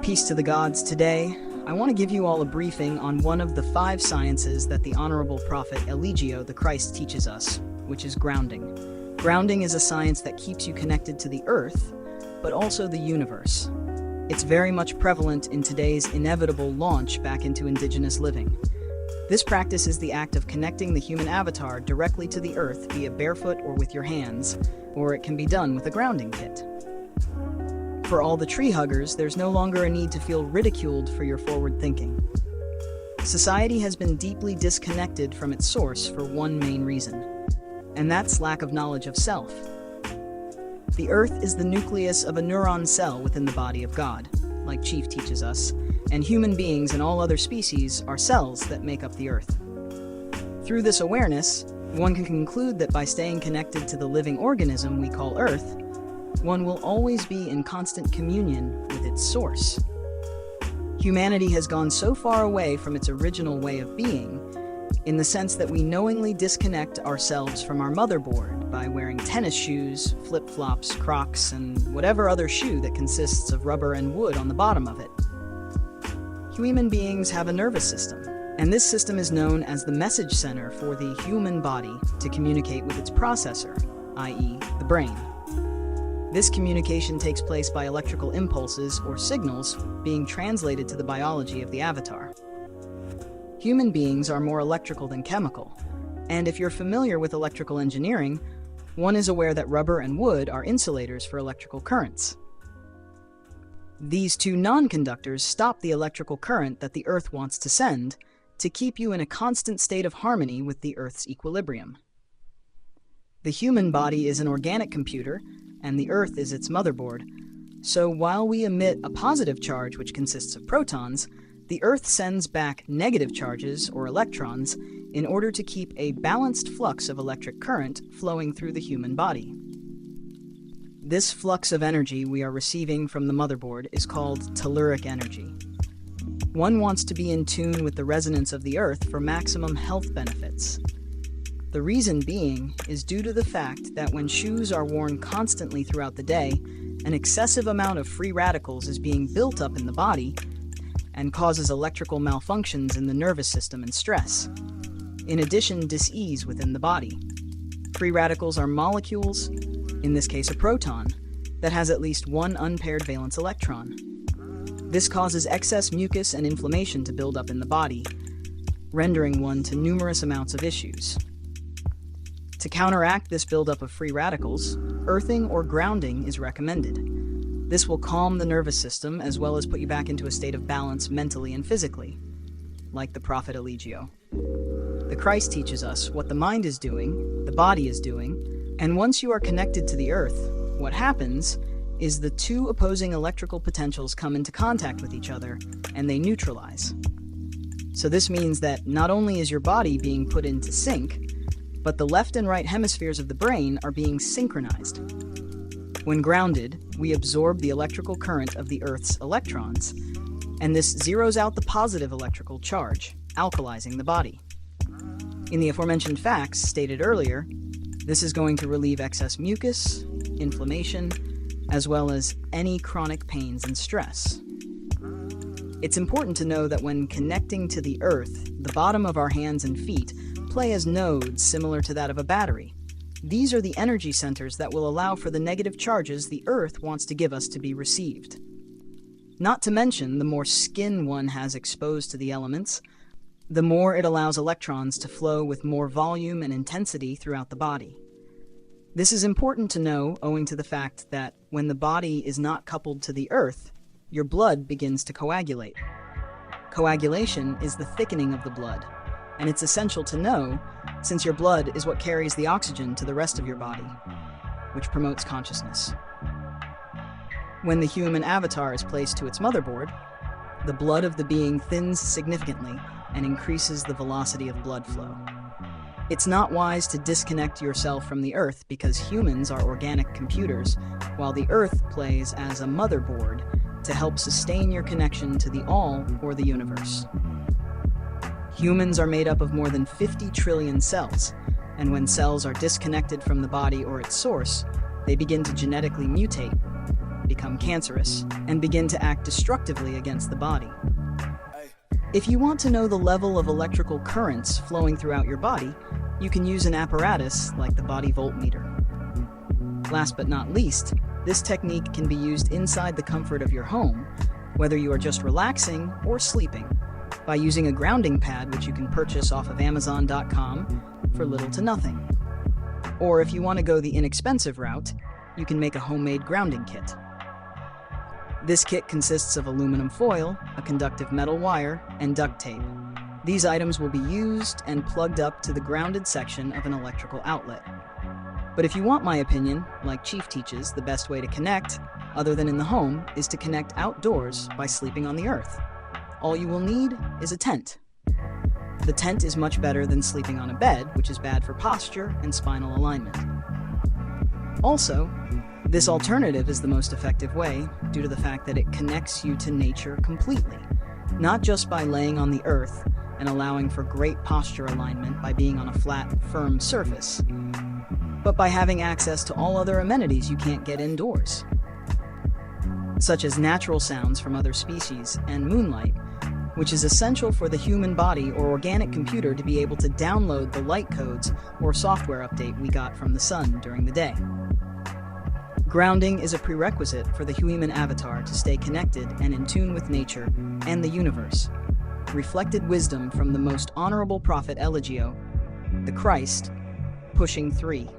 Peace to the gods. Today, I want to give you all a briefing on one of the 5 sciences that the Honorable Prophet Eligio, the Christ, teaches us, which is grounding. Grounding is a science that keeps you connected to the earth, but also the universe. It's very much prevalent in today's inevitable launch back into indigenous living. This practice is the act of connecting the human avatar directly to the earth via barefoot or with your hands, or it can be done with a grounding kit. For all the tree huggers, there's no longer a need to feel ridiculed for your forward thinking. Society has been deeply disconnected from its source for one main reason, and that's lack of knowledge of self. The earth is the nucleus of a neuron cell within the body of God, like Chief teaches us, and human beings and all other species are cells that make up the earth. Through this awareness, one can conclude that by staying connected to the living organism we call Earth, one will always be in constant communion with its source. Humanity has gone so far away from its original way of being, in the sense that we knowingly disconnect ourselves from our motherboard by wearing tennis shoes, flip-flops, Crocs, and whatever other shoe that consists of rubber and wood on the bottom of it. Human beings have a nervous system, and this system is known as the message center for the human body to communicate with its processor, i.e., the brain. This communication takes place by electrical impulses or signals being translated to the biology of the avatar. Human beings are more electrical than chemical, and if you're familiar with electrical engineering, one is aware that rubber and wood are insulators for electrical currents. These two non-conductors stop the electrical current that the Earth wants to send to keep you in a constant state of harmony with the Earth's equilibrium. The human body is an organic computer, and the Earth is its motherboard. So while we emit a positive charge which consists of protons, the Earth sends back negative charges, or electrons, in order to keep a balanced flux of electric current flowing through the human body. This flux of energy we are receiving from the motherboard is called telluric energy. One wants to be in tune with the resonance of the Earth for maximum health benefits. The reason being is due to the fact that when shoes are worn constantly throughout the day, an excessive amount of free radicals is being built up in the body and causes electrical malfunctions in the nervous system and stress. In addition, dis-ease within the body. Free radicals are molecules, in this case a proton, that has at least one unpaired valence electron. This causes excess mucus and inflammation to build up in the body, rendering one to numerous amounts of issues. To counteract this buildup of free radicals, earthing or grounding is recommended. This will calm the nervous system as well as put you back into a state of balance mentally and physically, like the Prophet Eligio. The Christ teaches us what the mind is doing, the body is doing, and once you are connected to the earth, what happens is the two opposing electrical potentials come into contact with each other and they neutralize. So this means that not only is your body being put into sync, but the left and right hemispheres of the brain are being synchronized. When grounded, we absorb the electrical current of the Earth's electrons, and this zeroes out the positive electrical charge, alkalizing the body. In the aforementioned facts stated earlier, this is going to relieve excess mucus, inflammation, as well as any chronic pains and stress. It's important to know that when connecting to the Earth, the bottom of our hands and feet play as nodes similar to that of a battery. These are the energy centers that will allow for the negative charges the Earth wants to give us to be received. Not to mention, the more skin one has exposed to the elements, the more it allows electrons to flow with more volume and intensity throughout the body. This is important to know owing to the fact that when the body is not coupled to the Earth, your blood begins to coagulate. Coagulation is the thickening of the blood, and it's essential to know since your blood is what carries the oxygen to the rest of your body, which promotes consciousness. When the human avatar is placed to its motherboard, the blood of the being thins significantly and increases the velocity of blood flow. It's not wise to disconnect yourself from the Earth because humans are organic computers, while the Earth plays as a motherboard to help sustain your connection to the all or the universe. Humans are made up of more than 50 trillion cells, and when cells are disconnected from the body or its source, they begin to genetically mutate, become cancerous and begin to act destructively against the body. If you want to know the level of electrical currents flowing throughout your body, you can use an apparatus like the body voltmeter. Last but not least, this technique can be used inside the comfort of your home, whether you are just relaxing or sleeping, by using a grounding pad which you can purchase off of Amazon.com for little to nothing. Or if you want to go the inexpensive route, you can make a homemade grounding kit. This kit consists of aluminum foil, a conductive metal wire, and duct tape. These items will be used and plugged up to the grounded section of an electrical outlet. But if you want my opinion, like Chief teaches, the best way to connect, other than in the home, is to connect outdoors by sleeping on the earth. All you will need is a tent. The tent is much better than sleeping on a bed, which is bad for posture and spinal alignment. Also, this alternative is the most effective way due to the fact that it connects you to nature completely, not just by laying on the earth and allowing for great posture alignment by being on a flat, firm surface, but by having access to all other amenities you can't get indoors, such as natural sounds from other species and moonlight, which is essential for the human body or organic computer to be able to download the light codes or software update we got from the sun during the day. Grounding is a prerequisite for the human avatar to stay connected and in tune with nature and the universe. Reflected wisdom from the most honorable prophet Eligio, the Christ, pushing 3.